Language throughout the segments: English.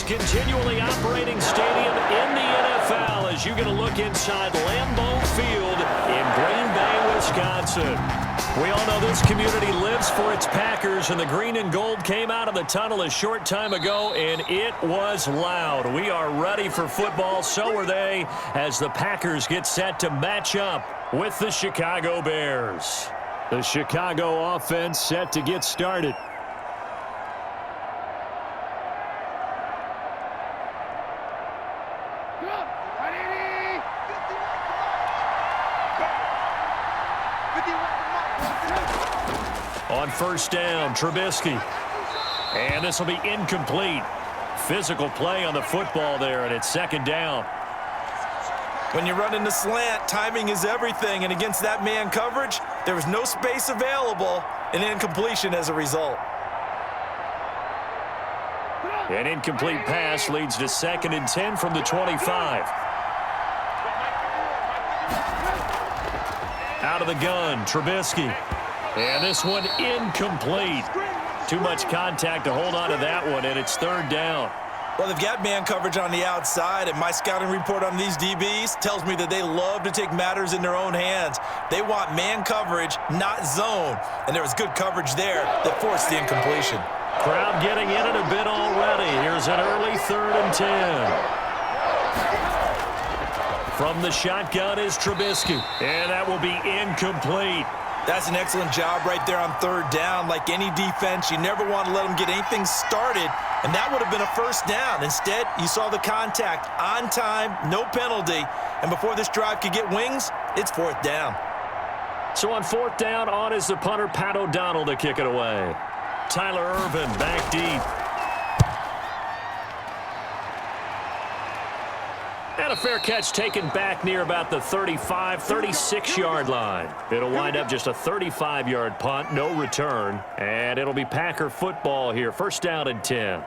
continually operating stadium in the NFL as you get a look inside Lambeau Field in Green Bay, Wisconsin. We all know this community lives for its Packers, and the green and gold came out of the tunnel a short time ago, and it was loud. We are ready for football, so are they, as the Packers get set to match up with the Chicago Bears. The Chicago offense set to get started. On first down, Trubisky. And this will be incomplete. Physical play on the football there, and it's second down. When you run in the slant, timing is everything, and against that man coverage, there was no space available, and incompletion as a result. An incomplete pass leads to 2nd and 10 from the 25. Out of the gun, Trubisky. And this one incomplete. Too much contact to hold on to that one, and it's third down. Well, they've got man coverage on the outside, and my scouting report on these DBs tells me that they love to take matters in their own hands. They want man coverage, not zone, and there was good coverage there that forced the incompletion. Crowd getting in it a bit already. Here's an early 3rd and 10. From the shotgun is Trubisky, and that will be incomplete. That's an excellent job right there on third down. Like any defense, you never want to let them get anything started, and that would have been a first down. Instead, you saw the contact on time, no penalty, and before this drive could get wings, it's 4th down. So on 4th down, on is the punter, Pat O'Donnell, to kick it away. Tyler Ervin back deep. And a fair catch taken back near about the 35, 36-yard line. It'll wind up just a 35-yard punt, no return. And it'll be Packer football here. First down and 10.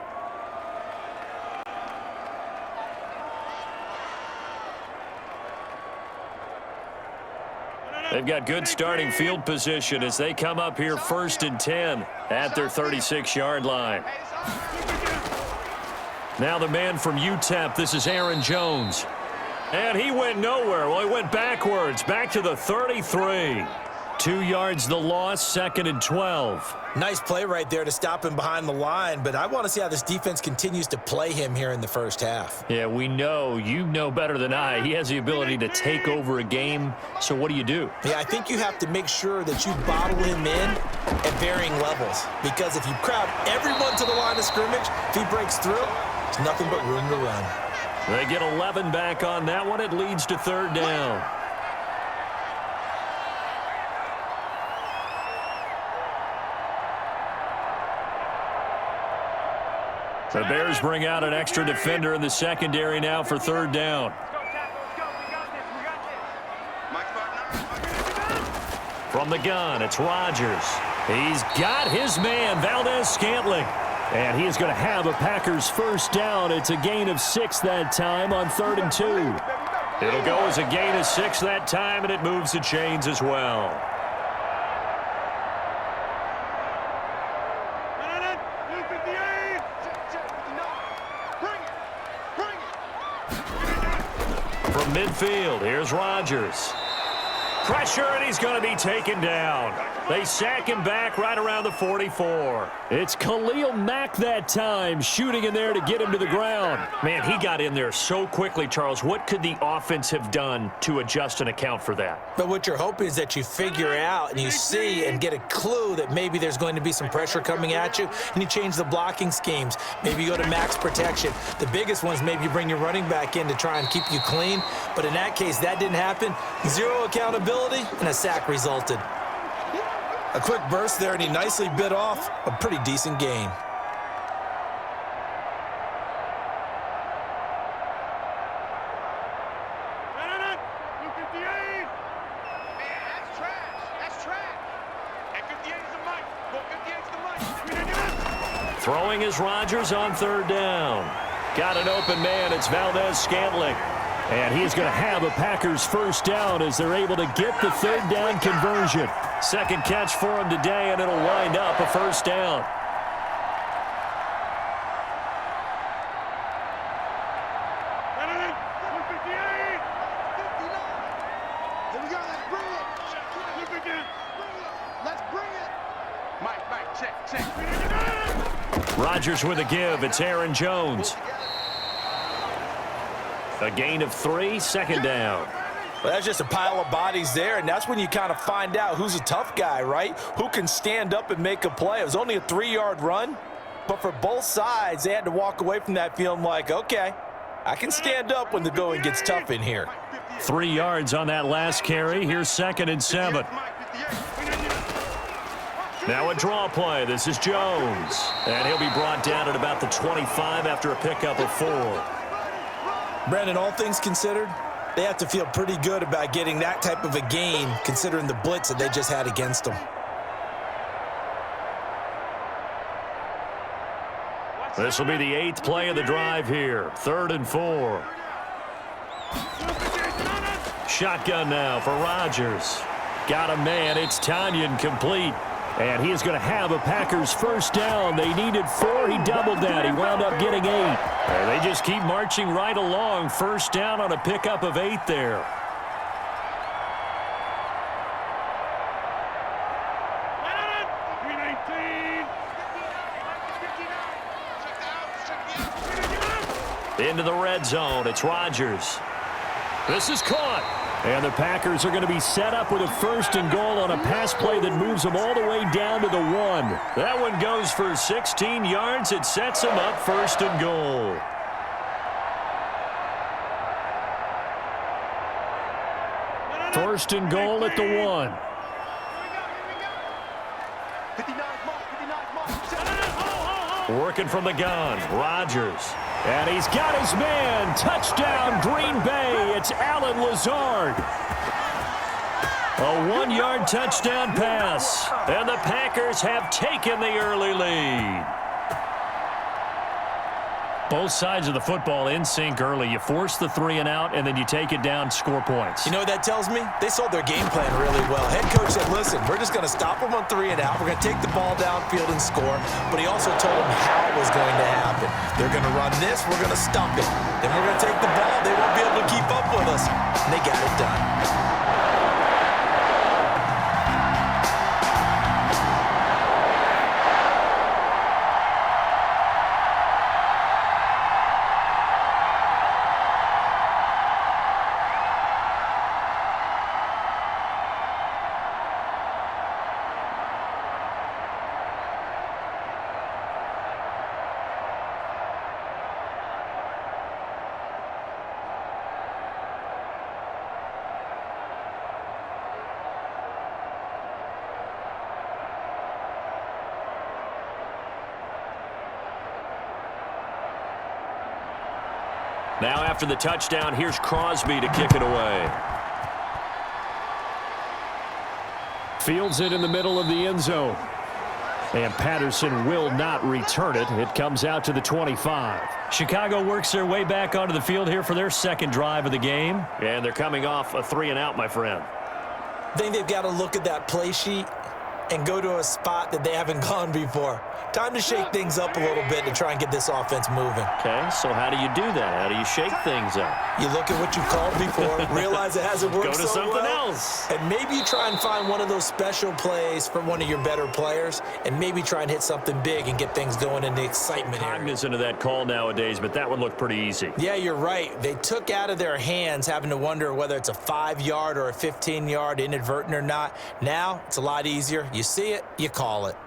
They've got good starting field position as they come up here 1st and 10 at their 36-yard line. Now the man from UTEP, this is Aaron Jones. And he went nowhere. Well, he went backwards, back to the 33. 2 yards the loss, 2nd and 12. Nice play right there to stop him behind the line, but I want to see how this defense continues to play him here in the first half. Yeah, we know. You know better than I. He has the ability to take over a game, so what do you do? Yeah, I think you have to make sure that you bottle him in at varying levels, because if you crowd everyone to the line of scrimmage, if he breaks through, there's nothing but room to run. They get 11 back on that one. It leads to 3rd down. The Bears bring out an extra defender in the secondary now for 3rd down. From the gun, it's Rodgers. He's got his man, Valdez-Scantling. And he is going to have a Packers first down. It's a gain of 6 that time on 3rd and 2. It'll go as a gain of 6 that time, and it moves the chains as well. From midfield, here's Rodgers. Pressure, and he's going to be taken down. They sack him back right around the 44. It's Khalil Mack that time, shooting in there to get him to the ground. Man, he got in there so quickly, Charles. What could the offense have done to adjust and account for that? But what you're hoping is that you figure out and you see and get a clue that maybe there's going to be some pressure coming at you, and you change the blocking schemes. Maybe you go to max protection. The biggest ones, maybe you bring your running back in to try and keep you clean. But in that case, that didn't happen. 0 accountability, and a sack resulted. A quick burst there, and he nicely bit off a pretty decent gain. Throwing is Rodgers on 3rd down. Got an open man. It's Valdez-Scantling. And he's going to have a Packers first down as they're able to get the 3rd down conversion. Second catch for him today, and it'll wind up a first down. Rodgers with a give. It's Aaron Jones. A gain of 3, second down. Well, that's just a pile of bodies there, and that's when you kind of find out who's a tough guy, right? Who can stand up and make a play. It was only a 3-yard run, but for both sides, they had to walk away from that feeling like, okay, I can stand up when the going gets tough in here. 3 yards on that last carry. Here's 2nd and 7. Now a draw play. This is Jones. And he'll be brought down at about the 25 after a pickup of 4. Brandon, all things considered, they have to feel pretty good about getting that type of a gain considering the blitz that they just had against them. This will be the 8th play of the drive here. 3rd and 4. Shotgun now for Rodgers. Got a man. It's Tanyan complete. And he is going to have a Packers first down. They needed 4. He doubled that. He wound up getting 8. And they just keep marching right along. First down on a pickup of 8 there. Into the red zone. It's Rodgers. This is caught. And the Packers are going to be set up with a 1st and goal on a pass play that moves them all the way down to the 1. That one goes for 16 yards. It sets them up 1st and goal. First and goal at the 1. Working from the gun, Rodgers. And he's got his man. Touchdown, Green Bay. It's Allen Lazard. A 1-yard touchdown pass. And the Packers have taken the early lead. Both sides of the football in sync early. You force the 3 and out, and then you take it down, score points. You know what that tells me? They sold their game plan really well. Head coach said, listen, we're just going to stop them on 3 and out. We're going to take the ball downfield and score. But he also told them how it was going to happen. They're going to run this. We're going to stop it. Then we're going to take the ball. They won't be able to keep up with us. And they got it done. Now after the touchdown, here's Crosby to kick it away. Fields it in the middle of the end zone. And Patterson will not return it. It comes out to the 25. Chicago works their way back onto the field here for their 2nd drive of the game. And they're coming off a 3 and out, my friend. I think they've got to look at that play sheet and go to a spot that they haven't gone before. Time to shake things up a little bit to try and get this offense moving. Okay, so how do you do that? How do you shake things up? You look at what you called before, realize it hasn't worked Go to so something well, else. and maybe you try and find one of those special plays from one of your better players, and maybe try and hit something big and get things going in the excitement area. Cognizant of that call nowadays, but that one looked pretty easy. Yeah, you're right. They took out of their hands having to wonder whether it's a 5-yard or a 15-yard inadvertent or not. Now, it's a lot easier. You see it, you call it.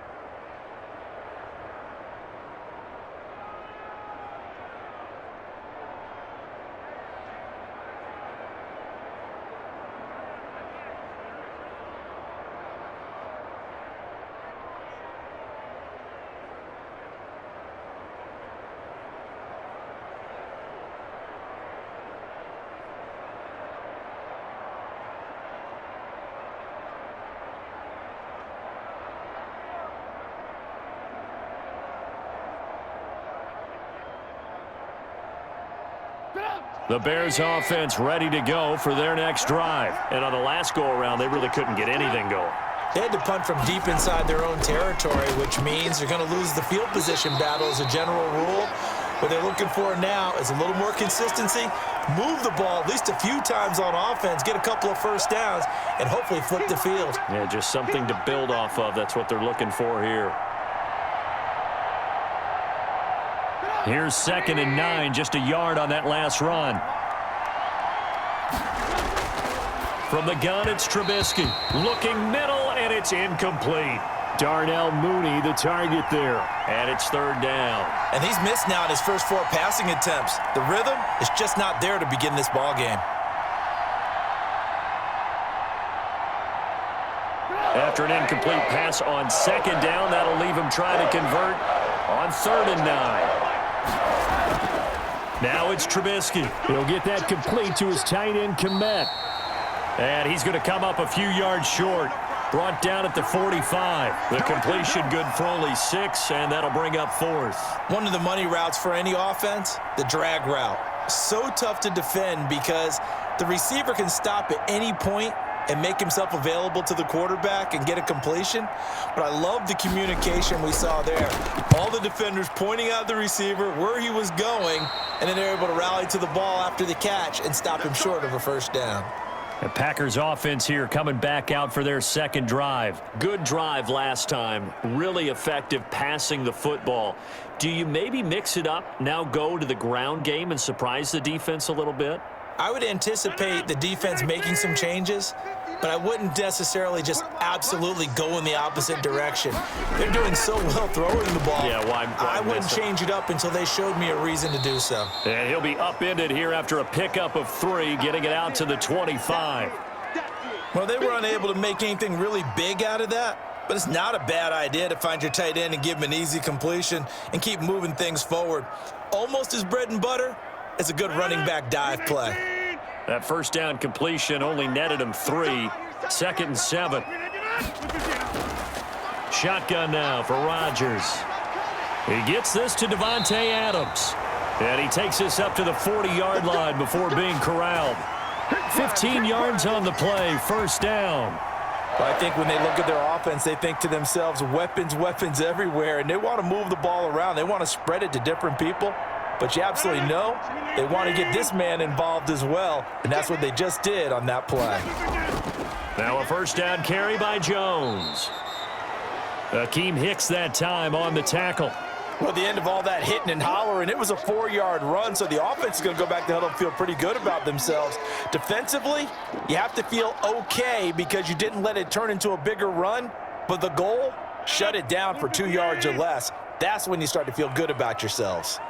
The Bears offense ready to go for their next drive. And on the last go-around, they really couldn't get anything going. They had to punt from deep inside their own territory, which means they're going to lose the field position battle as a general rule. What they're looking for now is a little more consistency move the ball at least a few times on offense, get a couple of first downs, and hopefully flip the field. Yeah, just something to build off of. That's what they're looking for here. Here's 2nd and 9, just a yard on that last run. From the gun, it's Trubisky. Looking middle, and it's incomplete. Darnell Mooney, the target there. And it's 3rd down. And he's missed now in his first 4 passing attempts. The rhythm is just not there to begin this ball game. After an incomplete pass on 2nd down, that'll leave him trying to convert on 3rd and 9. Now it's Trubisky. He'll get that complete to his tight end, Komet. And he's going to come up a few yards short. Brought down at the 45. The completion good for only 6, and that'll bring up 4th. One of the money routes for any offense, the drag route. So tough to defend because the receiver can stop at any point and make himself available to the quarterback and get a completion. But I love the communication we saw there. All the defenders pointing out the receiver, where he was going, and then they're able to rally to the ball after the catch and stop him short of a first down. The Packers offense here coming back out for their 2nd drive. Good drive last time. Really effective passing the football. Do you maybe mix it up, now go to the ground game and surprise the defense a little bit? I would anticipate the defense making some changes, but I wouldn't necessarily just absolutely go in the opposite direction. They're doing so well throwing the ball. Yeah, why I wouldn't change it up until they showed me a reason to do so. And he'll be upended here after a pickup of 3, getting it out to the 25. Well, they were unable to make anything really big out of that, but it's not a bad idea to find your tight end and give him an easy completion and keep moving things forward. Almost his bread and butter is a good running back dive play. That first down completion only netted him 3. 2nd and 7. Shotgun now for Rodgers. He gets this to Devontae Adams. And he takes this up to the 40-yard line before being corralled. 15 yards on the play, 1st down. Well, I think when they look at their offense, they think to themselves, weapons, weapons everywhere, and they want to move the ball around. They want to spread it to different people. But you absolutely know they want to get this man involved as well, and that's what they just did on that play. Now a 1st down carry by Jones. Akeem Hicks that time on the tackle. Well, at the end of all that hitting and hollering, it was a 4-yard run, so the offense is going to go back to huddle and feel pretty good about themselves. Defensively, you have to feel okay because you didn't let it turn into a bigger run, but the goal, shut it down for 2 yards or less. That's when you start to feel good about yourselves.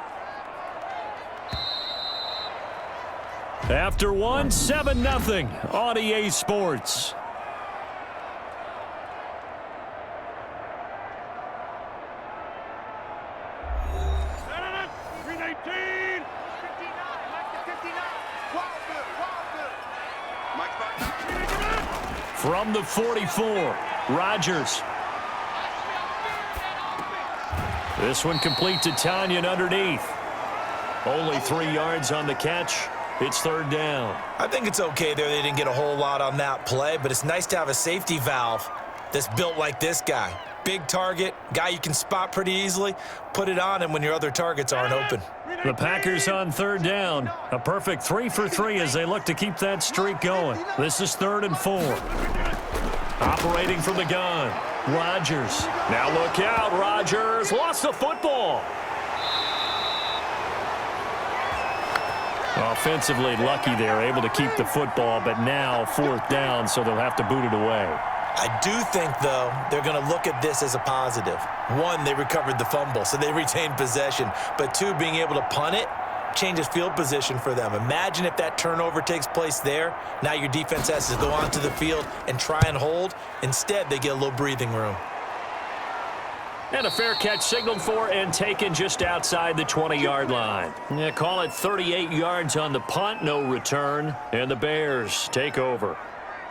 After 1, 7-0 on EA Sports. From the 44, Rodgers. This one complete to Tanyan underneath. Only 3 yards on the catch. It's 3rd down. I think it's okay there. They didn't get a whole lot on that play, but it's nice to have a safety valve that's built like this guy. Big target, guy you can spot pretty easily. Put it on him when your other targets aren't open. The Packers on 3rd down. A perfect 3 for 3 as they look to keep that streak going. This is 3rd and 4. Operating from the gun. Rodgers. Now look out. Rodgers lost the football. Offensively lucky they're able to keep the football, but now 4th down, so they'll have to boot it away. I do think, though, they're going to look at this as a positive. 1, they recovered the fumble, so they retained possession. But 2, being able to punt it changes field position for them. Imagine if that turnover takes place there. Now your defense has to go onto the field and try and hold. Instead, they get a little breathing room. And a fair catch signaled for and taken just outside the 20-yard line. Yeah, call it 38 yards on the punt, no return, and the Bears take over.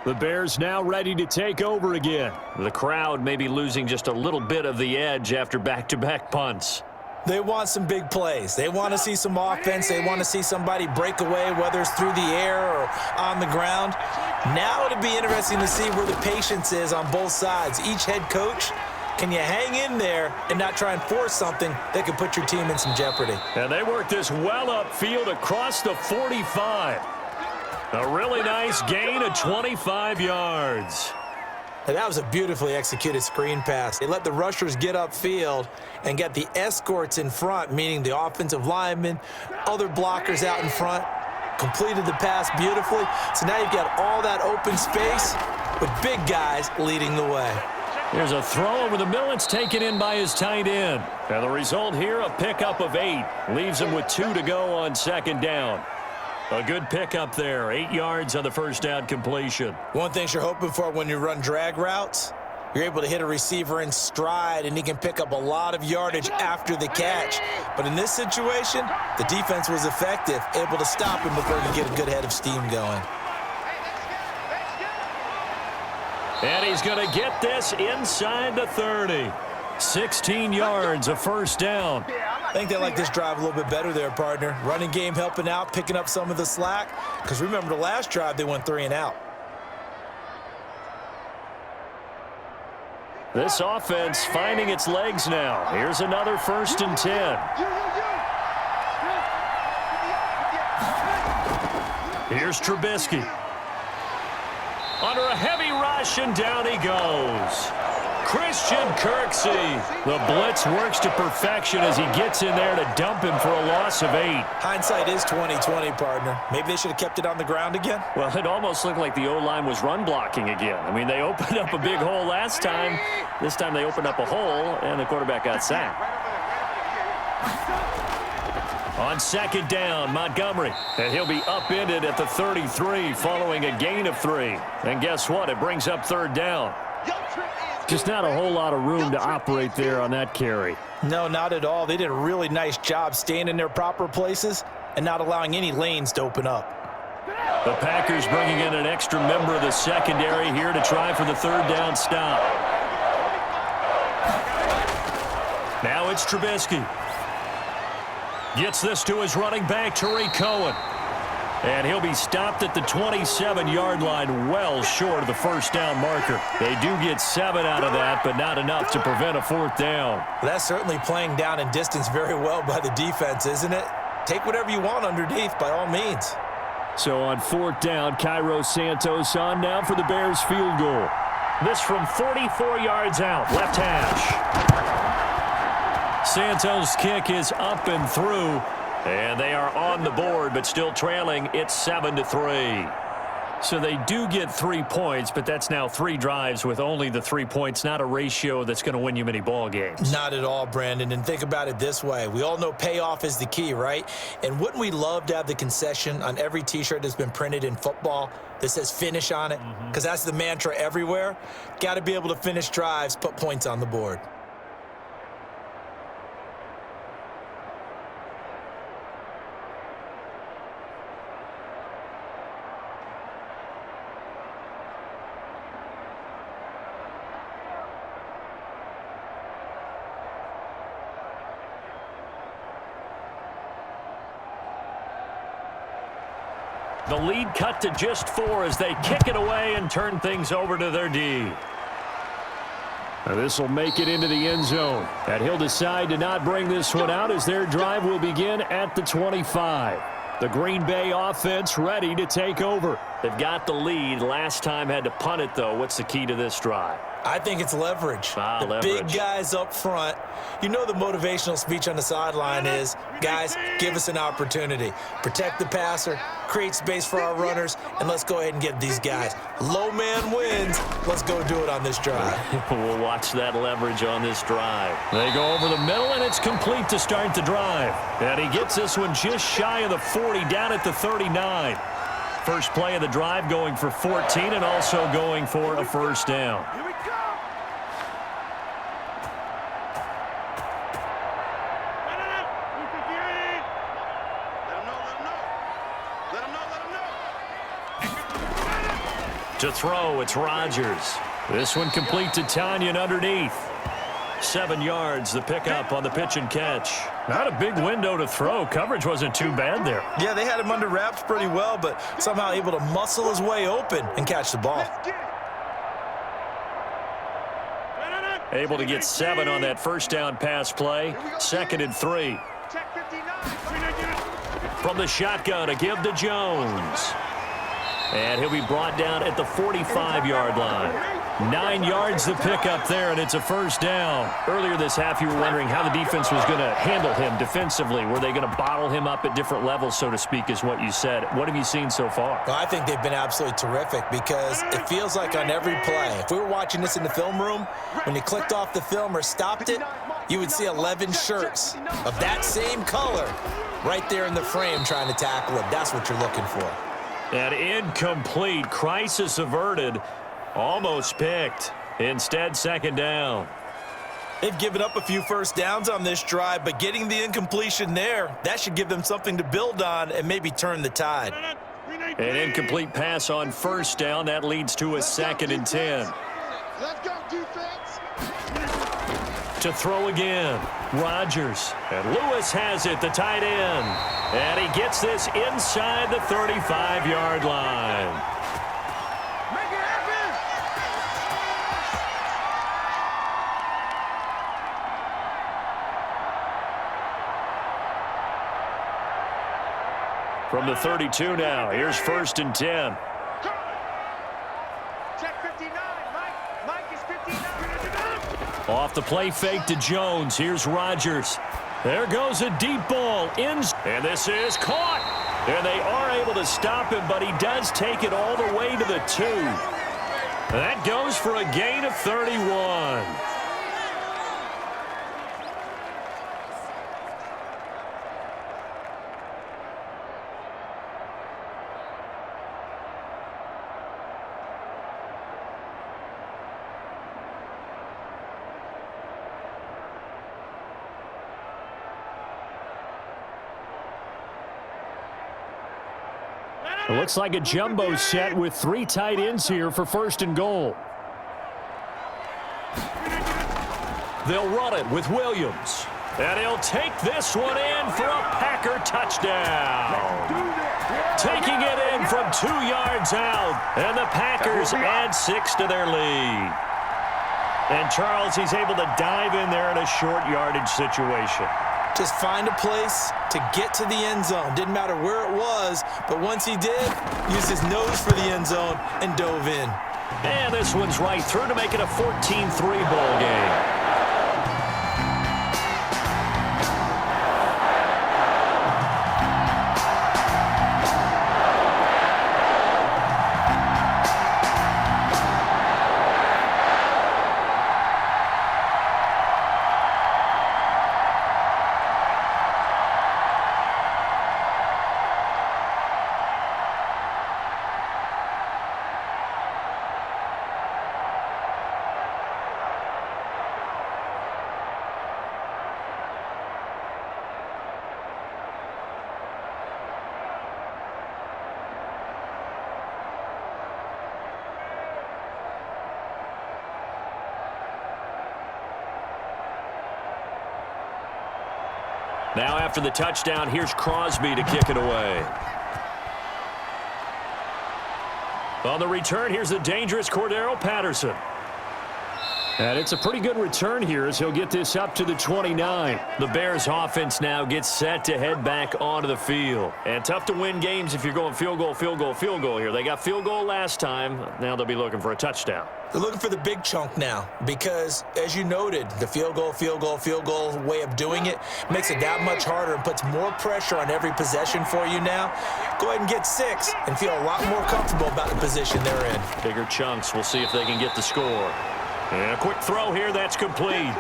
The Bears now ready to take over again. The crowd may be losing just a little bit of the edge after back-to-back punts. They want some big plays. They want to see some offense. They want to see somebody break away, whether it's through the air or on the ground. Now it'll be interesting to see where the patience is on both sides. Each head coach Can you hang in there and not try and force something that could put your team in some jeopardy? And they work this well upfield across the 45. A really nice gain of 25 yards. And that was a beautifully executed screen pass. They let the rushers get upfield and get the escorts in front, meaning the offensive linemen, other blockers out in front, completed the pass beautifully. So now you've got all that open space with big guys leading the way. Here's a throw over the middle. It's taken in by his tight end. And the result here, a pickup of 8. Leaves him with 2 to go on second down. A good pickup there. 8 yards on the first down completion. One thing you're hoping for when you run drag routes, you're able to hit a receiver in stride, and he can pick up a lot of yardage after the catch. But in this situation, the defense was effective, able to stop him before he could get a good head of steam going. And he's going to get this inside the 30. 16 yards, a first down. I think they like this drive a little bit better there, partner. Running game helping out, picking up some of the slack. Because remember the last drive, they went 3 and out. This offense finding its legs now. Here's another 1st and 10. Here's Trubisky. Under a heavy rush, and down he goes. Christian Kirksey. The blitz works to perfection as he gets in there to dump him for a loss of 8. Hindsight is 20/20, partner. Maybe they should have kept it on the ground again. Well, it almost looked like the O-line was run blocking again. I mean, they opened up a big hole last time. This time they opened up a hole, and the quarterback got sacked. On second down, Montgomery. And he'll be upended at the 33 following a gain of 3. And guess what? It brings up 3rd down. Just not a whole lot of room to operate there on that carry. No, not at all. They did a really nice job staying in their proper places and not allowing any lanes to open up. The Packers bringing in an extra member of the secondary here to try for the 3rd down stop. Now it's Trubisky. Gets this to his running back, Tariq Cohen. And he'll be stopped at the 27-yard line, well short of the 1st down marker. They do get 7 out of that, but not enough to prevent a 4th down. Well, that's certainly playing down in distance very well by the defense, isn't it? Take whatever you want underneath, by all means. So on 4th down, Cairo Santos on now for the Bears field goal. This from 44 yards out, left hash. Santos' kick is up and through. And they are on the board, but still trailing. It's 7-3. So they do get 3 points, but that's now 3 drives with only the 3 points, not a ratio that's going to win you many ball games. Not at all, Brandon. And think about it this way. We all know payoff is the key, right? And wouldn't we love to have the concession on every T-shirt that's been printed in football that says finish on it? Because that's the mantra everywhere. Got to be able to finish drives, put points on the board. The lead cut to just 4 as they kick it away and turn things over to their D. This will make it into the end zone. And he'll decide to not bring this one out as their drive will begin at the 25. The Green Bay offense ready to take over. They've got the lead. Last time had to punt it, though. What's the key to this drive? I think it's leverage. The big guys up front. You know the motivational speech on the sideline is, guys, give us an opportunity. Protect the passer, create space for our runners, and let's go ahead and get these guys. Low man wins. Let's go do it on this drive. We'll watch that leverage on this drive. They go over the middle, and it's complete to start the drive. And he gets this one just shy of the 40, down at the 39. First play of the drive going for 14 and also going for a 1st down. Here we go. To throw, it's Rodgers. This one complete to Tanyan underneath. 7 yards, the pickup on the pitch and catch. Not a big window to throw. Coverage wasn't too bad there. Yeah, they had him under wraps pretty well, but somehow able to muscle his way open and catch the ball. Able to get 7 on that first down pass play. 2nd and 3. From the shotgun, a give to Jones. And he'll be brought down at the 45-yard line. 9 yards to pick up there, and it's a first down. Earlier this half, you were wondering how the defense was going to handle him defensively. Were they going to bottle him up at different levels, so to speak, is what you said. What have you seen so far? Well, I think they've been absolutely terrific because it feels like on every play, if we were watching this in the film room, when you clicked off the film or stopped it, you would see 11 shirts of that same color right there in the frame trying to tackle him. That's what you're looking for. An incomplete, crisis averted, almost picked. Instead, 2nd down. They've given up a few first downs on this drive, but getting the incompletion there, that should give them something to build on and maybe turn the tide. An incomplete pass on first down. That leads to a 2nd and 10. Let's go, defense. To throw again, Rodgers. And Lewis has it, the tight end. And he gets this inside the 35-yard line. Make it happen. From the 32 now, here's 1st and 10. Check 59, Mike. Mike is 59. Off the play fake to Jones. Here's Rodgers. There goes a deep ball. And this is caught. And they are able to stop him, but he does take it all the way to the 2. That goes for a gain of 31. It looks like a jumbo set with 3 tight ends here for 1st and goal. They'll run it with Williams. And he'll take this one in for a Packer touchdown. Taking it in from 2 yards out. And the Packers add 6 to their lead. And Charles, he's able to dive in there in a short yardage situation. Just find a place to get to the end zone. Didn't matter where it was, but once he did, used his nose for the end zone and dove in. And this one's right through to make it a 14-3 ball game. Now after the touchdown, here's Crosby to kick it away. On the return, here's the dangerous Cordero Patterson. And it's a pretty good return here as he'll get this up to the 29. The Bears offense now gets set to head back onto the field. And tough to win games if you're going field goal, field goal, field goal here. They got field goal last time. Now they'll be looking for a touchdown. They're looking for the big chunk now because, as you noted, the field goal way of doing it makes it that much harder and puts more pressure on every possession for you now. Go ahead and get 6 and feel a lot more comfortable about the position they're in. Bigger chunks. We'll see if they can get the score. And a quick throw here. That's complete.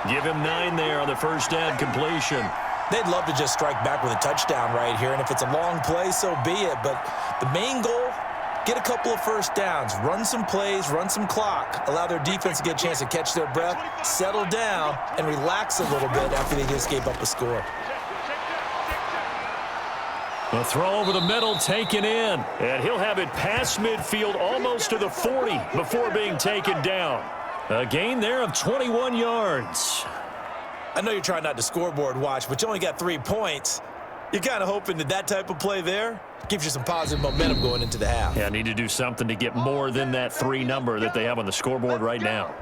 Give him 9 there on the first down completion. They'd love to just strike back with a touchdown right here, and if it's a long play, so be it. But the main goal, get a couple of first downs, run some plays, run some clock, allow their defense to get a chance to catch their breath, settle down, and relax a little bit after they just gave up a score. A throw over the middle, taken in. And he'll have it past midfield almost to the 40 before being taken down. A gain there of 21 yards. I know you're trying not to scoreboard watch, but you only got 3 points. You're kind of hoping that that type of play there gives you some positive momentum going into the half. Yeah, need to do something to get more than that 3 number that they have on the scoreboard right now.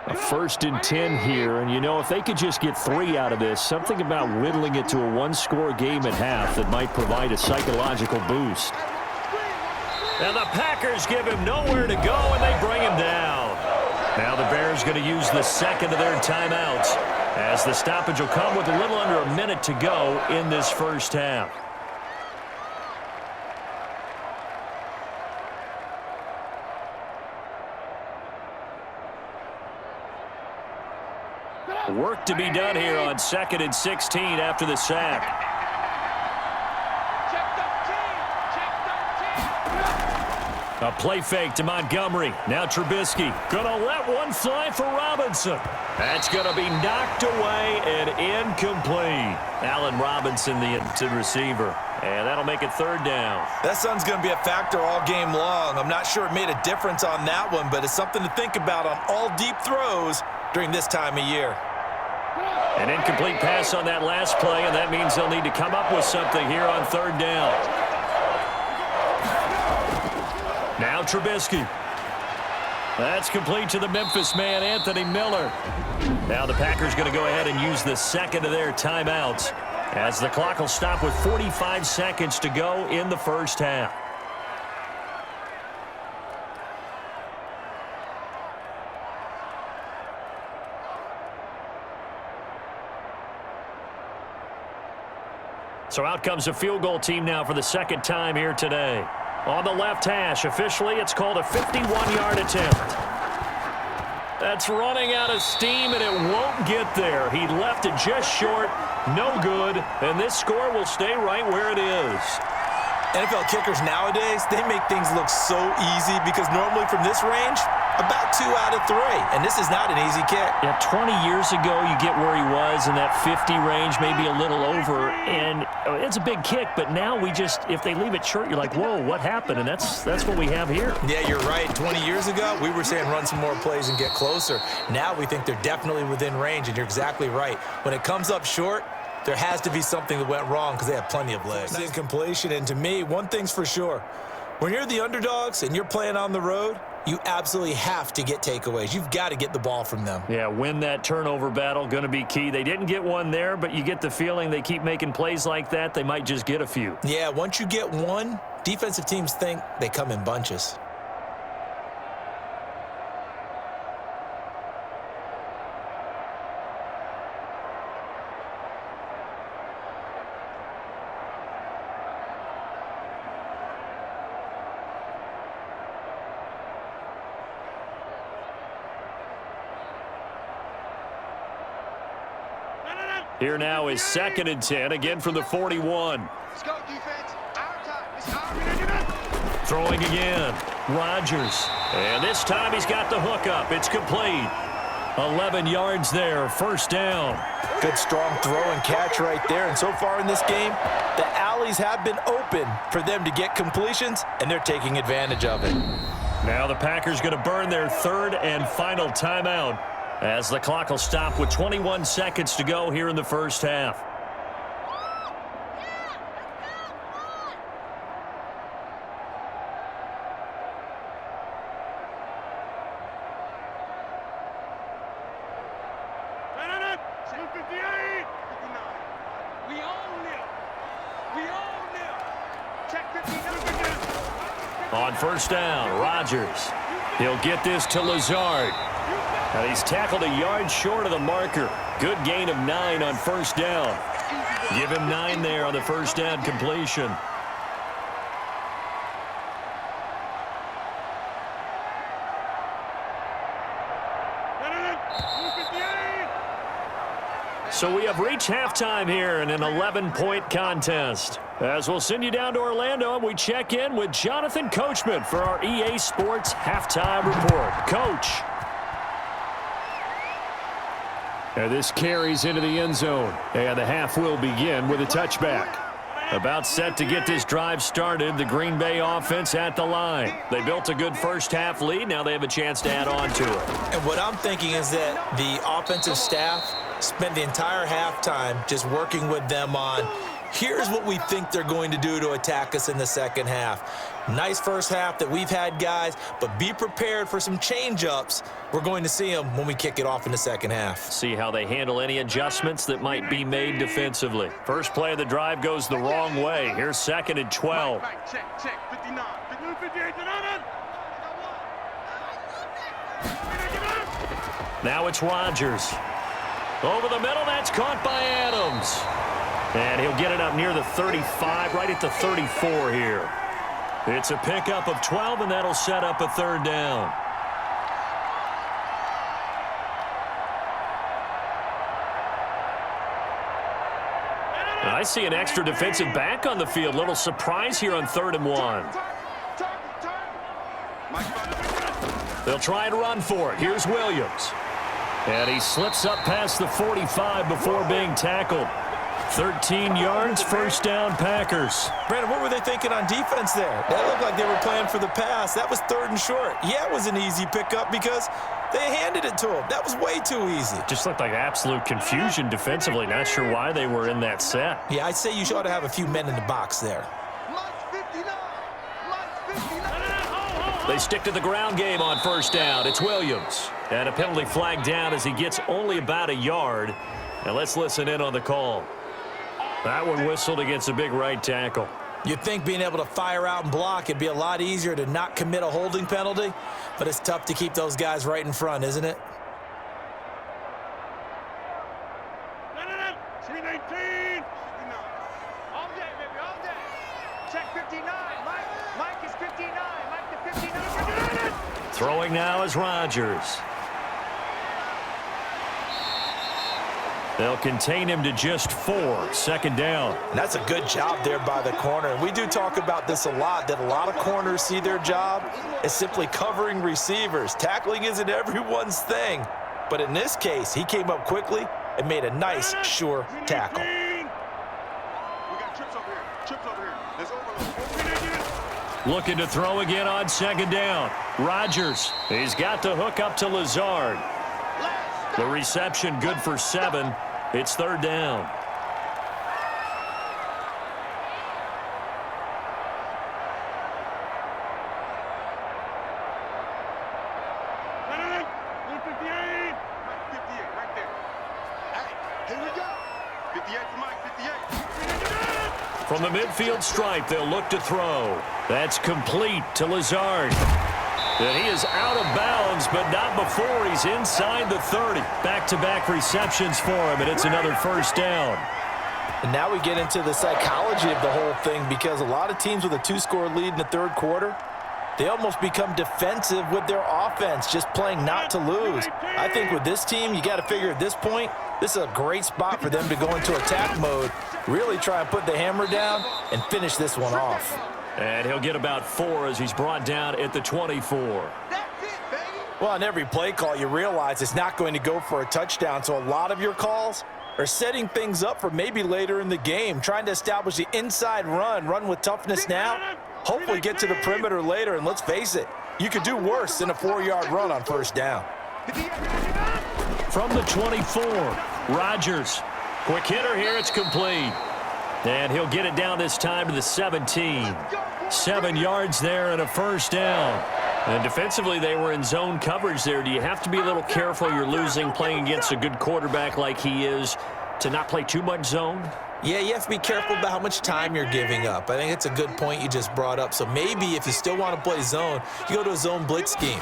A 1st and 10 here, and you know, if they could just get 3 out of this, something about whittling it to a one-score game at half that might provide a psychological boost. And the Packers give him nowhere to go, and they bring him down. Now the Bears going to use the second of their timeouts, as the stoppage will come with a little under a minute to go in this first half. Work to be done here on 2nd and 16 after the sack. A play fake to Montgomery. Now Trubisky gonna let one fly for Robinson. That's gonna be knocked away and incomplete. Allen Robinson, the intended receiver. And that'll make it 3rd down. That sun's going to be a factor all game long. I'm not sure it made a difference on that one, but it's something to think about on all deep throws during this time of year. An incomplete pass on that last play, and that means they'll need to come up with something here on 3rd down. Now Trubisky. That's complete to the Memphis man, Anthony Miller. Now the Packers going to go ahead and use the second of their timeouts, as the clock will stop with 45 seconds to go in the first half. So out comes a field goal team now for the second time here today. On the left hash, officially it's called a 51-yard attempt. That's running out of steam, and it won't get there. He left it just short, no good, and this score will stay right where it is. NFL kickers nowadays, they make things look so easy because normally from this range, about 2 out of 3, and this is not an easy kick. Yeah, 20 years ago, you get where he was in that 50 range, maybe a little over, and it's a big kick, but now we just, if they leave it short, you're like, whoa, what happened? And that's what we have here. Yeah, you're right. 20 years ago, we were saying run some more plays and get closer. Now we think they're definitely within range, and you're exactly right. When it comes up short, there has to be something that went wrong because they have plenty of legs. Nice incompletion, and to me, one thing's for sure. When you're the underdogs and you're playing on the road, you absolutely have to get takeaways. You've got to get the ball from them. Yeah, win that turnover battle, going to be key. They didn't get one there, but you get the feeling they keep making plays like that, they might just get a few. Yeah, once you get one, defensive teams think they come in bunches. Here now is 2nd and 10, again from the 41. Let's go, defense. Our time. It's our Throwing again. Rodgers. And this time he's got the hook up. It's complete. 11 yards there. 1st down. Good strong throw and catch right there. And so far in this game, the alleys have been open for them to get completions, and they're taking advantage of it. Now the Packers going to burn their 3rd and final timeout, as the clock will stop with 21 seconds to go here in the first half. On 1st down, Rodgers. He'll get this to Lazard. And he's tackled a yard short of the marker. Good gain of 9 on 1st down. Give him 9 there on the 1st down completion. So we have reached halftime here in an 11-point contest. As we'll send you down to Orlando, and we check in with Jonathan Coachman for our EA Sports Halftime Report. Coach. And this carries into the end zone. And the half will begin with a touchback. About set to get this drive started, the Green Bay offense at the line. They built a good first half lead. Now they have a chance to add on to it. And what I'm thinking is that the offensive staff spent the entire halftime just working with them on Here's what we think they're going to do to attack us in the second half. Nice first half that we've had, guys, but be prepared for some change-ups. We're going to see them when we kick it off in the second half. See how they handle any adjustments that might be made defensively. First play of the drive goes the wrong way. Here's 2nd and 12. Check, 59. 58, Now it's Rodgers. Over the middle, that's caught by Adams. And he'll get it up near the 35, right at the 34 here. It's a pickup of 12, and that'll set up a 3rd down. I see an extra defensive back on the field. Little surprise here on 3rd and 1. They'll try and run for it. Here's Williams. And he slips up past the 45 before being tackled. 13 yards, 1st down, Packers. Brandon, what were they thinking on defense there? That looked like they were playing for the pass. That was 3rd and short. Yeah, it was an easy pickup because they handed it to him. That was way too easy. Just looked like absolute confusion defensively. Not sure why they were in that set. Yeah, I'd say you ought to have a few men in the box there. They stick to the ground game on 1st down. It's Williams. And a penalty flag down as he gets only about a yard. Now let's listen in on the call. That one whistled against a big right tackle. You'd think being able to fire out and block, it'd be a lot easier to not commit a holding penalty, but it's tough to keep those guys right in front, isn't it? 319. All day, baby, all day. Check 59. Mike is 59. Mike the 59. Throwing now is Rodgers. They'll contain him to just 4. 2nd down. And that's a good job there by the corner. We do talk about this a lot, that a lot of corners see their job as simply covering receivers. Tackling isn't everyone's thing. But in this case, he came up quickly and made a nice, sure tackle. We got trips over here. Trips over here. There's overload. Looking to throw again on 2nd down. Rodgers. He's got the hook up to Lazard. The reception good for 7. It's 3rd down. From the midfield stripe, they'll look to throw. That's complete to Lazard. And he is out of bounds, but not before he's inside the 30. Back-to-back receptions for him, and it's another 1st down. And now we get into the psychology of the whole thing, because a lot of teams with a 2-score lead in the 3rd quarter, they almost become defensive with their offense, just playing not to lose. I think with this team, you got to figure at this point, this is a great spot for them to go into attack mode, really try and put the hammer down and finish this one off. And he'll get about 4 as he's brought down at the 24. Well, on every play call, you realize it's not going to go for a touchdown, so a lot of your calls are setting things up for maybe later in the game, trying to establish the inside run with toughness now, hopefully get to the perimeter later, and let's face it, you could do worse than a 4-yard run on 1st down. From the 24, Rodgers. Quick hitter here, it's complete. And he'll get it down this time to the 17. 7 yards there and a 1st down. And defensively, they were in zone coverage there. Do you have to be a little careful? You're losing playing against a good quarterback like he is to not play too much zone? Yeah, you have to be careful about how much time you're giving up. I think it's a good point you just brought up. So maybe if you still want to play zone, you go to a zone blitz scheme,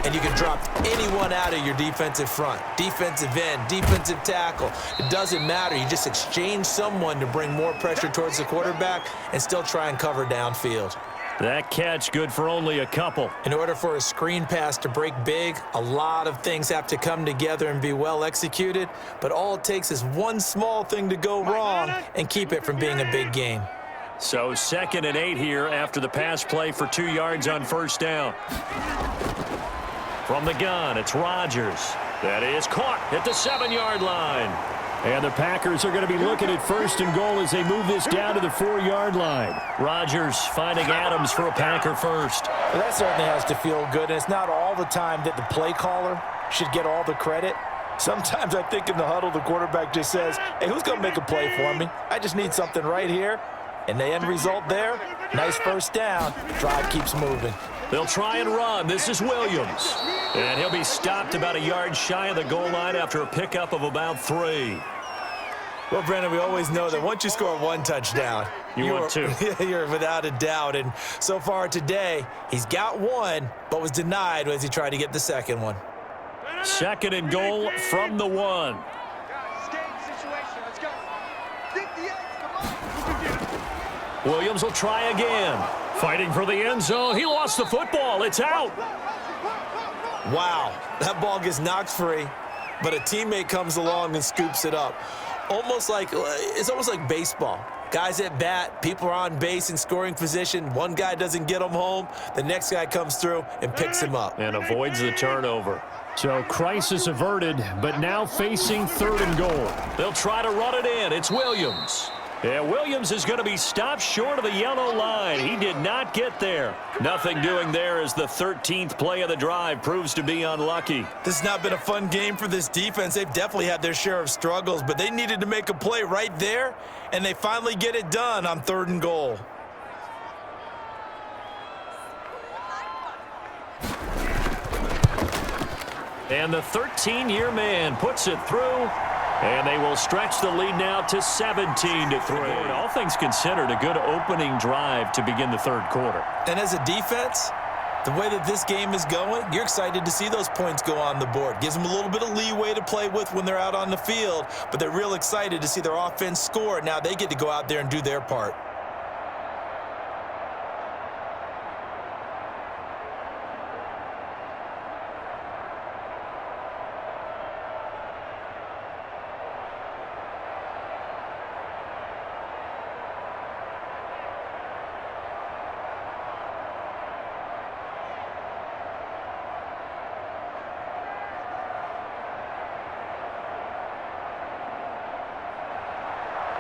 and you can drop anyone out of your defensive front, defensive end, defensive tackle. It doesn't matter. You just exchange someone to bring more pressure towards the quarterback and still try and cover downfield. That catch good for only a couple. In order for a screen pass to break big, a lot of things have to come together and be well executed, but all it takes is one small thing to go wrong and keep it from being a big game. So 2nd and 8 here after the pass play for 2 yards on 1st down. From the gun, it's Rodgers. That is caught at the 7-yard line. And the Packers are going to be looking at 1st and goal as they move this down to the 4-yard line. Rodgers finding Adams for a Packer first. Well, that certainly has to feel good, and it's not all the time that the play caller should get all the credit. Sometimes I think in the huddle, the quarterback just says, hey, who's going to make a play for me? I just need something right here. And the end result there, nice first down. Drive keeps moving. They'll try and run. This is Williams. And he'll be stopped about a yard shy of the goal line after a pickup of about 3. Well, Brandon, we always know that once you score one touchdown, want two. You're without a doubt. And so far today, he's got one, but was denied as he tried to get the second one. 2nd and goal from the 1. Guys, it's game situation. Let's go. 58, come on. Williams will try again. Fighting for the end zone. He lost the football. It's out. Wow, that ball gets knocked free, but a teammate comes along and scoops it up. It's almost like baseball. Guys at bat, people are on base in scoring position. One guy doesn't get him home. The next guy comes through and picks him up. And avoids the turnover. So crisis averted, but now facing 3rd and goal. They'll try to run it in. It's Williams. Yeah, Williams is going to be stopped short of the yellow line. He did not get there. Nothing doing there as the 13th play of the drive proves to be unlucky. This has not been a fun game for this defense. They've definitely had their share of struggles, but they needed to make a play right there, and they finally get it done on 3rd and goal. And the 13-year man puts it through. And they will stretch the lead now to 17-3. All things considered, a good opening drive to begin the 3rd quarter. And as a defense, the way that this game is going, you're excited to see those points go on the board. Gives them a little bit of leeway to play with when they're out on the field, but they're real excited to see their offense score. Now they get to go out there and do their part.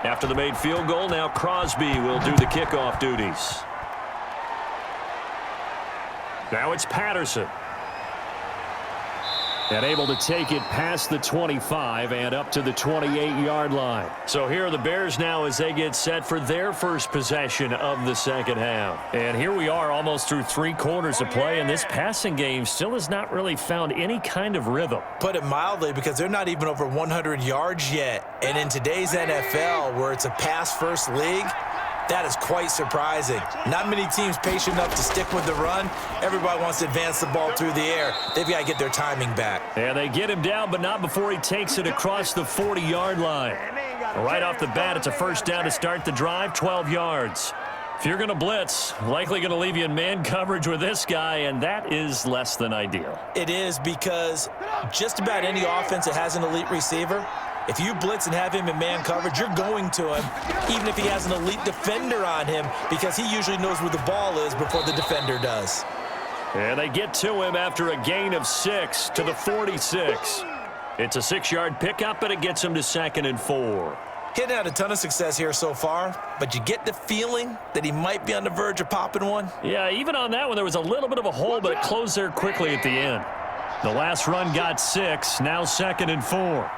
After the made field goal, now Crosby will do the kickoff duties. Now it's Patterson. And able to take it past the 25 and up to the 28-yard line. So here are the Bears now as they get set for their first possession of the 2nd half. And here we are almost through 3 quarters of play, and this passing game still has not really found any kind of rhythm. Put it mildly, because they're not even over 100 yards yet. And in today's NFL, where it's a pass-first league, that is quite surprising. Not many teams patient enough to stick with the run. Everybody wants to advance the ball through the air. They've got to get their timing back. And they get him down, but not before he takes it across the 40-yard line. Right off the bat, it's a first down to start the drive, 12 yards. If you're going to blitz, likely going to leave you in man coverage with this guy, and that is less than ideal. It is, because just about any offense that has an elite receiver, if you blitz and have him in man coverage, you're going to him, even if he has an elite defender on him, because he usually knows where the ball is before the defender does. And they get to him after a gain of 6 to the 46. It's a 6-yard pickup, and it gets him to 2nd and 4. He hadn't had a ton of success here so far, but you get the feeling that he might be on the verge of popping one. Yeah, even on that one, there was a little bit of a hole, but it closed there quickly at the end. The last run got 6, now 2nd and 4.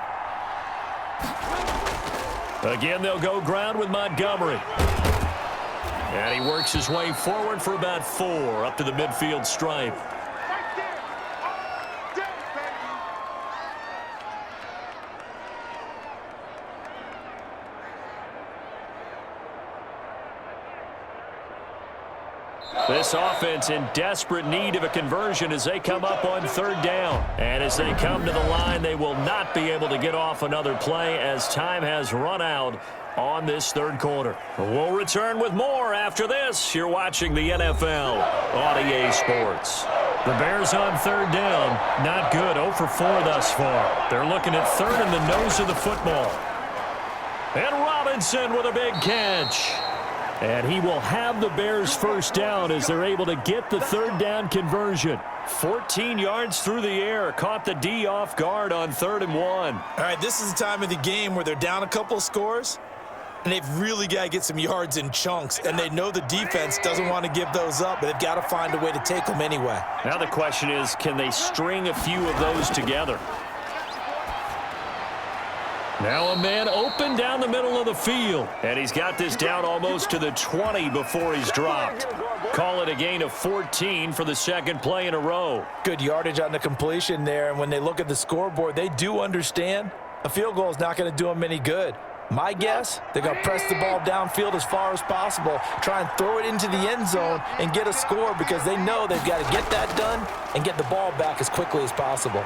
Again, they'll go ground with Montgomery. And he works his way forward for about 4 up to the midfield stripe. This offense in desperate need of a conversion as they come up on 3rd down. And as they come to the line, they will not be able to get off another play as time has run out on this 3rd quarter. We'll return with more after this. You're watching the NFL on EA Sports. The Bears on 3rd down. Not good. 0 for 4 thus far. They're looking at 3rd in the nose of the football. And Robinson with a big catch. And he will have the Bears first down as they're able to get the 3rd down conversion. 14 yards through the air. Caught the D off guard on 3rd and 1. All right, this is the time of the game where they're down a couple of scores, and they've really got to get some yards in chunks. And they know the defense doesn't want to give those up, but they've got to find a way to take them anyway. Now the question is, can they string a few of those together? Now a man open down the middle of the field. And he's got this down almost to the 20 before he's dropped. Call it a gain of 14 for the second play in a row. Good yardage on the completion there, and when they look at the scoreboard, they do understand a field goal is not going to do them any good. My guess, they're going to press the ball downfield as far as possible, try and throw it into the end zone and get a score because they know they've got to get that done and get the ball back as quickly as possible.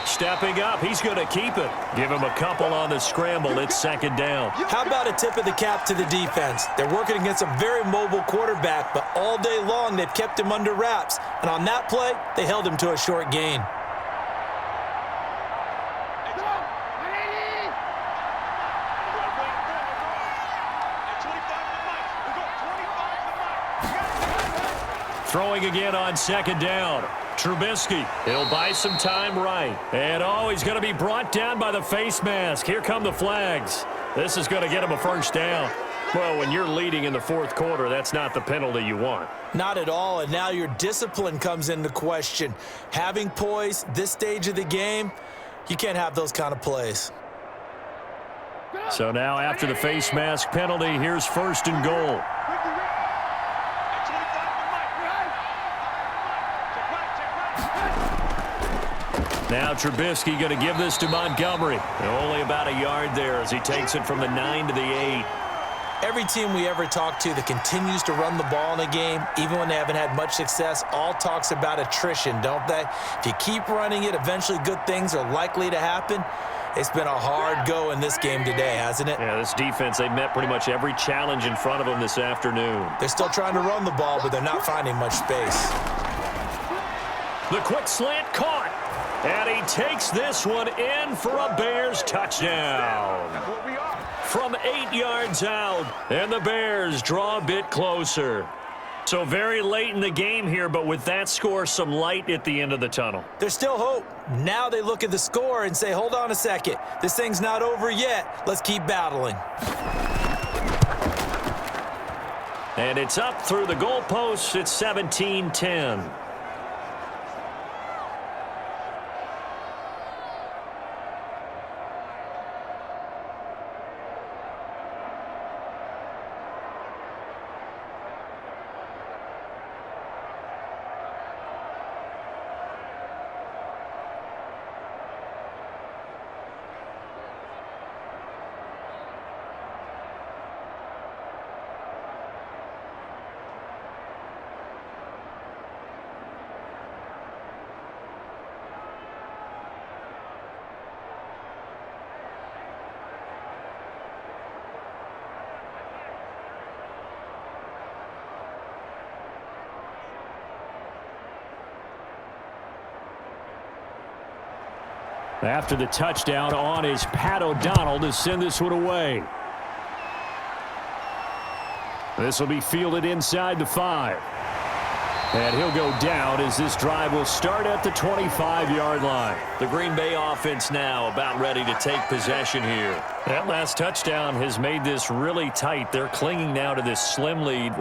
Stepping up, he's going to keep it. Give him a couple on the scramble. It's second down. How about a tip of the cap to the defense? They're working against a very mobile quarterback, but all day long they've kept him under wraps. And on that play, they held him to a short gain. Throwing again on second down. Trubisky, he'll buy some time right. And, he's going to be brought down by the face mask. Here come the flags. This is going to get him a first down. Well, when you're leading in the fourth quarter, that's not the penalty you want. Not at all, and now your discipline comes into question. Having poise this stage of the game, you can't have those kind of plays. So now after the face mask penalty, here's first and goal. Now Trubisky going to give this to Montgomery. Only about a yard there as he takes it from the 9 to the 8. Every team we ever talk to that continues to run the ball in a game, even when they haven't had much success, all talks about attrition, don't they? If you keep running it, eventually good things are likely to happen. It's been a hard go in this game today, hasn't it? Yeah, this defense, they met pretty much every challenge in front of them this afternoon. They're still trying to run the ball, but they're not finding much space. The quick slant caught. And he takes this one in for a Bears touchdown. From 8 yards out, and the Bears draw a bit closer. So very late in the game here, but with that score, some light at the end of the tunnel. There's still hope. Now they look at the score and say, hold on a second. This thing's not over yet. Let's keep battling. And it's up through the goalposts. It's 17-10. After the touchdown on is Pat O'Donnell to send this one away. This will be fielded inside the 5. And he'll go down as this drive will start at the 25-yard line. The Green Bay offense now about ready to take possession here. That last touchdown has made this really tight. They're clinging now to this slim lead.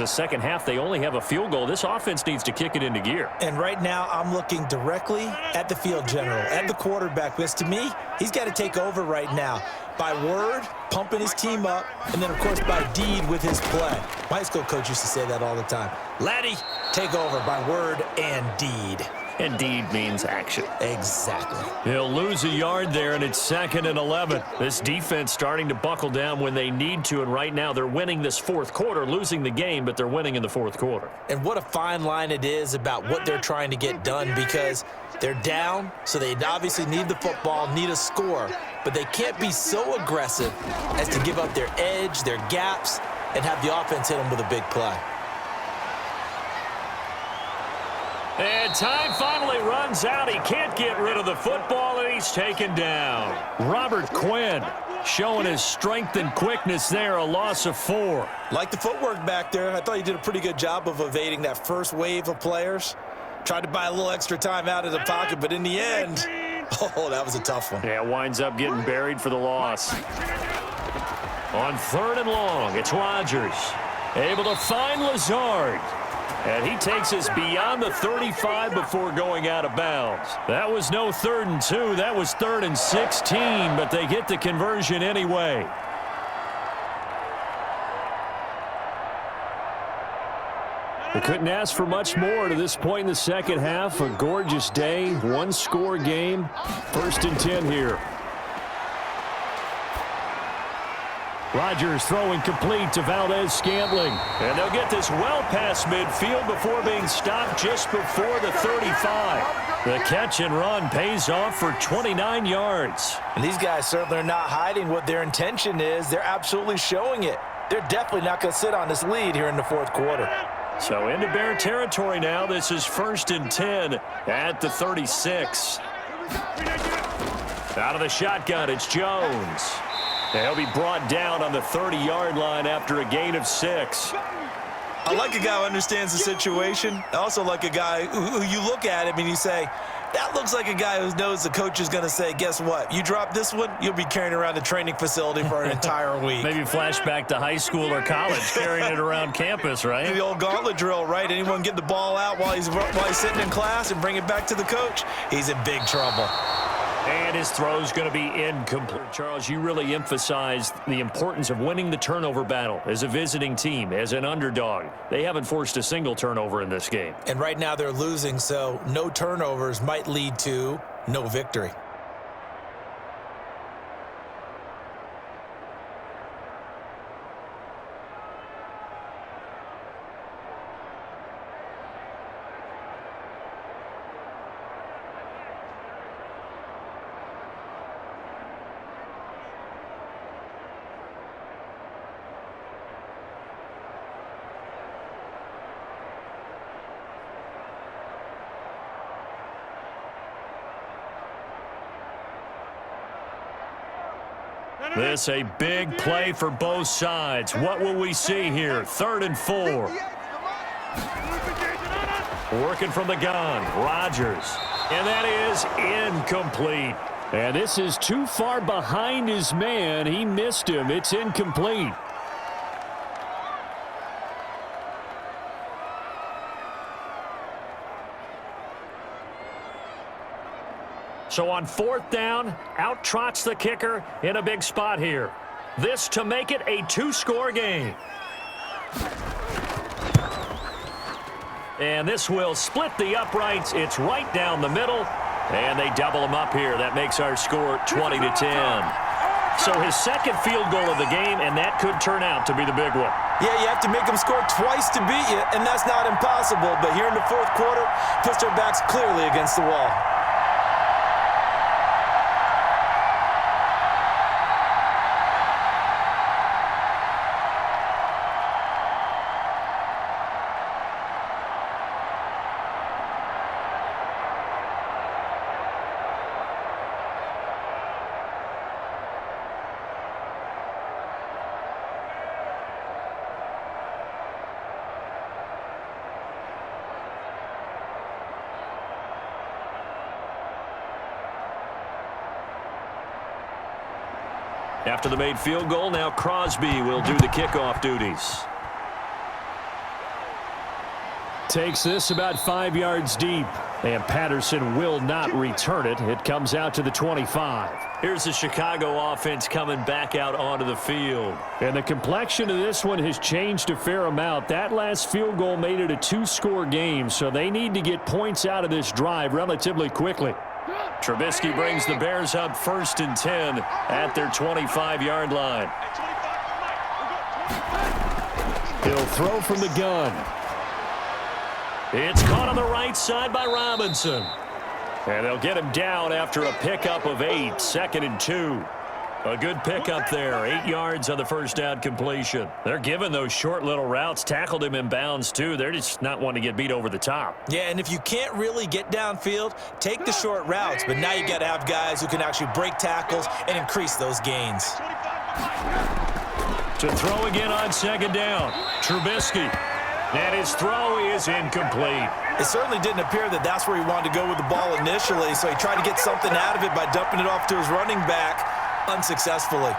Second half, they only have a field goal. This offense needs to kick it into gear. And right now, I'm looking directly at the field general, at the quarterback, because to me, he's got to take over right now. By word, pumping his team up, and then, of course, by deed with his play. My high school coach used to say that all the time. Laddie, take over by word and deed. And deed means action. Exactly. He'll lose a yard there, and it's 2nd and 11. This defense starting to buckle down when they need to, and right now they're winning this fourth quarter, losing the game, but they're winning in the fourth quarter. And what a fine line it is about what they're trying to get done, because they're down, so they obviously need the football, need a score, but they can't be so aggressive as to give up their edge, their gaps, and have the offense hit them with a big play. And time finally runs out. He can't get rid of the football, and he's taken down. Robert Quinn showing his strength and quickness there, a loss of 4. Like the footwork back there, I thought he did a pretty good job of evading that first wave of players. Tried to buy a little extra time out of the pocket, but in the end, that was a tough one. Yeah, winds up getting buried for the loss. On 3rd and long, it's Rodgers. Able to find Lazard. And he takes us beyond the 35 before going out of bounds. That was no 3rd and 2. That was 3rd and 16, but they get the conversion anyway. They couldn't ask for much more to this point in the second half. A gorgeous day, one-score game. 1st and 10 here. Rodgers throwing complete to Valdez-Scantling. And they'll get this well past midfield before being stopped just before the 35. The catch and run pays off for 29 yards. And these guys certainly are not hiding what their intention is. They're absolutely showing it. They're definitely not going to sit on this lead here in the 4th quarter. So into Bear territory now. This is 1st and 10 at the 36. Out of the shotgun, it's Jones. He'll be brought down on the 30-yard line after a gain of 6. I like a guy who understands the situation. I also like a guy who you look at him and you say, that looks like a guy who knows the coach is going to say, guess what? You drop this one, you'll be carrying around the training facility for an entire week. Maybe flashback to high school or college, carrying it around campus, right? The old gauntlet drill, right? Anyone get the ball out while he's sitting in class and bring it back to the coach? He's in big trouble. And his throw's going to be incomplete. Charles, you really emphasized the importance of winning the turnover battle as a visiting team, as an underdog. They haven't forced a single turnover in this game. And right now they're losing, so no turnovers might lead to no victory. This a big play for both sides. What will we see here? 3rd and 4. Working from the gun, Rodgers. And that is incomplete. And this is too far behind his man. He missed him. It's incomplete. So on 4th down, out trots the kicker in a big spot here. This to make it a 2-score game. And this will split the uprights. It's right down the middle. And they double them up here. That makes our score 20-10. So his 2nd field goal of the game, and that could turn out to be the big one. Yeah, you have to make them score twice to beat you, and that's not impossible. But here in the 4th quarter, puts their backs clearly against the wall. After the made field goal, now Crosby will do the kickoff duties. Takes this about 5 yards deep, and Patterson will not return it. It comes out to the 25. Here's the Chicago offense coming back out onto the field. And the complexion of this one has changed a fair amount. That last field goal made it a 2-score game, so they need to get points out of this drive relatively quickly. Trubisky brings the Bears up 1st and 10 at their 25-yard line. He'll throw from the gun. It's caught on the right side by Robinson. And they'll get him down after a pickup of 8, 2nd and 2. A good pickup there, 8 yards on the first down completion. They're giving those short little routes, tackled him in bounds too. They're just not wanting to get beat over the top. Yeah, and if you can't really get downfield, take the short routes. But now you got to have guys who can actually break tackles and increase those gains. To throw again on 2nd down, Trubisky. And his throw is incomplete. It certainly didn't appear that that's where he wanted to go with the ball initially, so he tried to get something out of it by dumping it off to his running back unsuccessfully.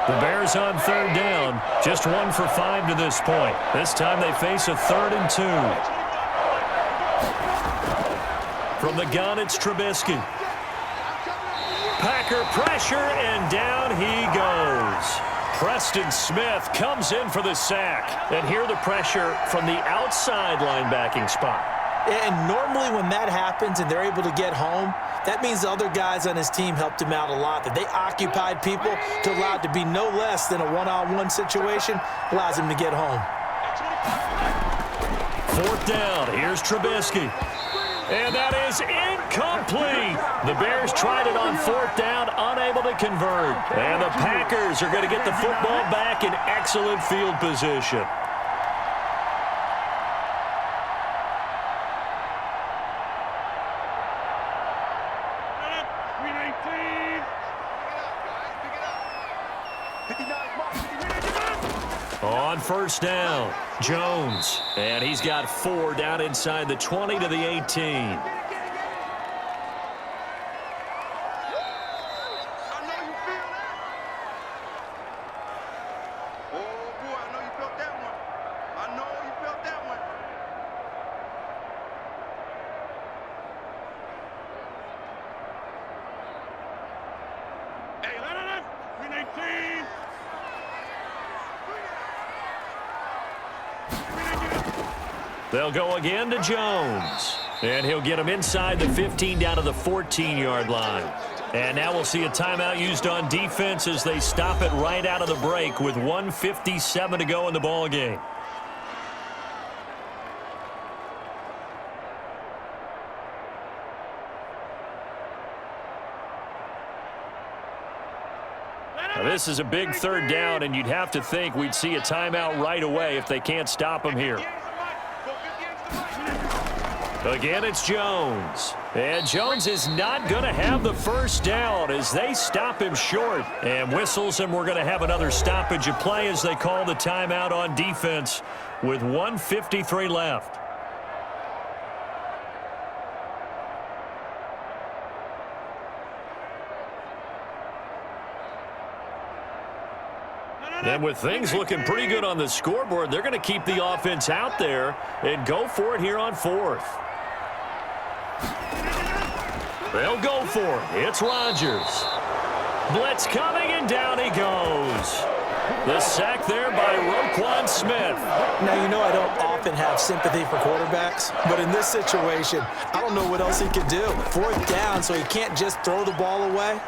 The Bears on third down, just 1 for 5 to this point. This time they face a 3rd and 2. From the gun, it's Trubisky. Packer pressure, and down he goes. Preston Smith comes in for the sack. And here the pressure from the outside linebacking spot. And normally when that happens and they're able to get home, that means the other guys on his team helped him out a lot. That they occupied people to allow it to be no less than a one-on-one situation allows him to get home. 4th down. Here's Trubisky. And that is incomplete. The Bears tried it on 4th down, unable to convert. And the Packers are going to get the football back in excellent field position. On 1st down, Jones. And he's got 4 down inside the 20 to the 18. I know you feel that. Oh, boy, I know you felt that one. I know you felt that one. Hey, let it up. Win 18. They'll go again to Jones. And he'll get him inside the 15 down to the 14-yard line. And now we'll see a timeout used on defense as they stop it right out of the break with 1:57 to go in the ballgame. Now this is a big 3rd down, and you'd have to think we'd see a timeout right away if they can't stop him here. Again, it's Jones. And Jones is not going to have the 1st down as they stop him short. And whistles, and we're going to have another stoppage of play as they call the timeout on defense with 1:53 left. Then with things looking pretty good on the scoreboard, they're going to keep the offense out there and go for it here on 4th. They'll go for it. It's Rodgers. Blitz coming, and down he goes. The sack there by Roquan Smith. Now, you know I don't often have sympathy for quarterbacks, but in this situation, I don't know what else he could do. 4th down, so he can't just throw the ball away.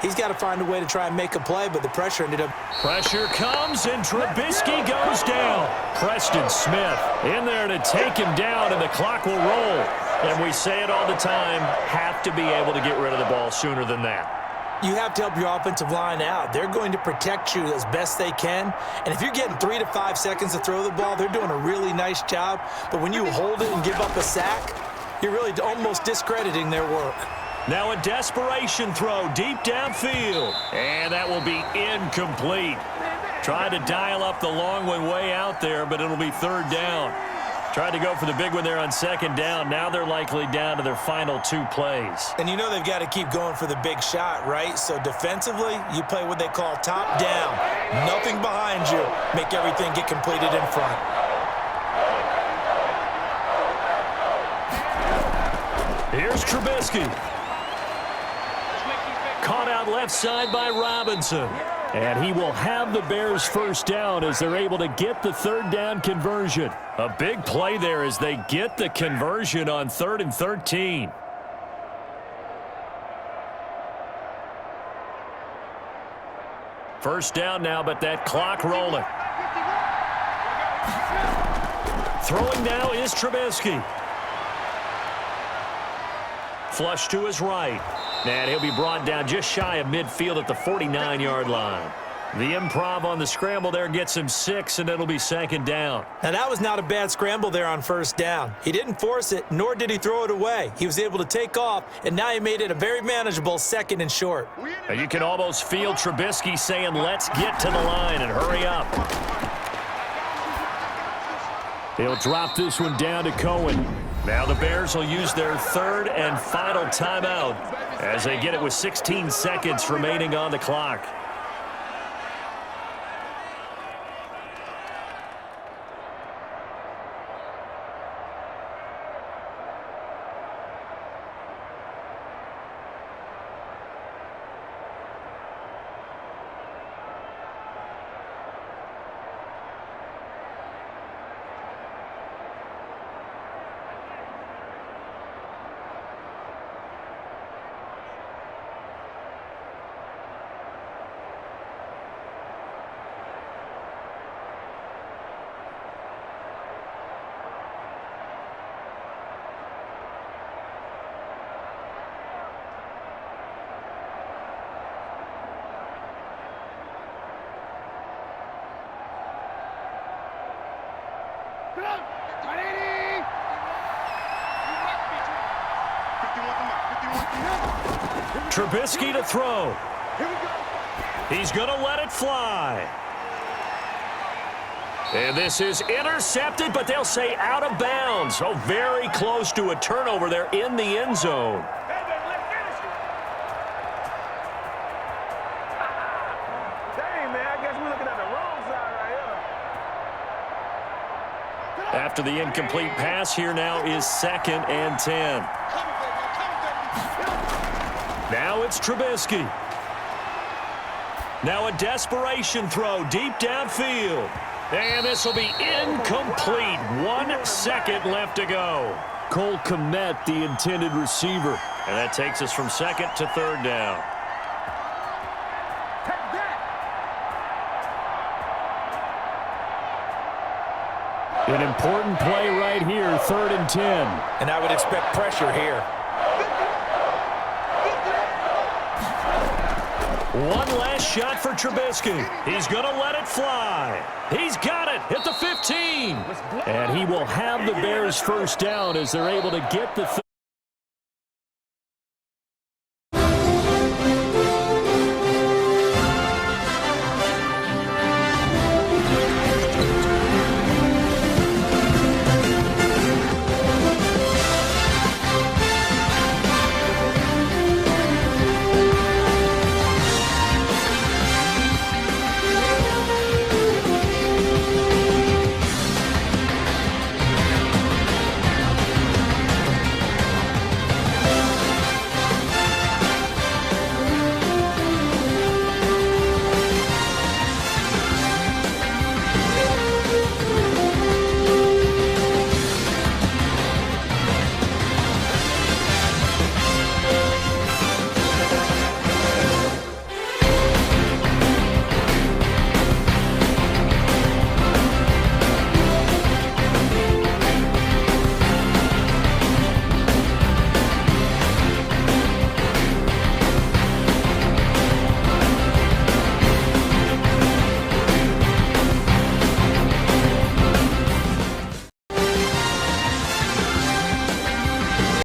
He's got to find a way to try and make a play, but the pressure ended up. Pressure comes, and Trubisky goes down. Preston Smith in there to take him down, and the clock will roll. And we say it all the time, have to be able to get rid of the ball sooner than that. You have to help your offensive line out. They're going to protect you as best they can. And if you're getting 3 to 5 seconds to throw the ball, they're doing a really nice job. But when you hold it and give up a sack, you're really almost discrediting their work. Now a desperation throw deep downfield. And that will be incomplete. Trying to dial up the long one way out there, but it'll be 3rd down. Tried to go for the big one there on 2nd down. Now they're likely down to their final 2 plays. And you know they've got to keep going for the big shot, right? So defensively, you play what they call top down. Nothing behind you. Make everything get completed in front. Here's Trubisky. Caught out left side by Robinson. And he will have the Bears 1st down as they're able to get the 3rd down conversion. A big play there as they get the conversion on 3rd and 13. First down now, but that clock rolling. Throwing now is Trubisky. Flush to his right. And he'll be brought down just shy of midfield at the 49-yard line. The improv on the scramble there gets him 6, and it'll be 2nd down. Now, that was not a bad scramble there on 1st down. He didn't force it, nor did he throw it away. He was able to take off, and now he made it a very manageable 2nd and short. And you can almost feel Trubisky saying, let's get to the line and hurry up. He'll drop this one down to Cohen. Now the Bears will use their 3rd and final timeout as they get it with 16 seconds remaining on the clock. Trubisky to throw. He's going to let it fly. And this is intercepted, but they'll say out of bounds. So very close to a turnover there in the end zone. Dang, man, I guess we're looking at the wrong side right here. After the incomplete pass, here now is 2nd and 10. Now it's Trubisky. Now a desperation throw deep downfield. And this will be incomplete. 1 second left to go. Cole Kmet, the intended receiver. And that takes us from 2nd to 3rd down. An important play right here, 3rd and 10. And I would expect pressure here. One last shot for Trubisky. He's going to let it fly. He's got it at the 15. And he will have the Bears first down as they're able to get the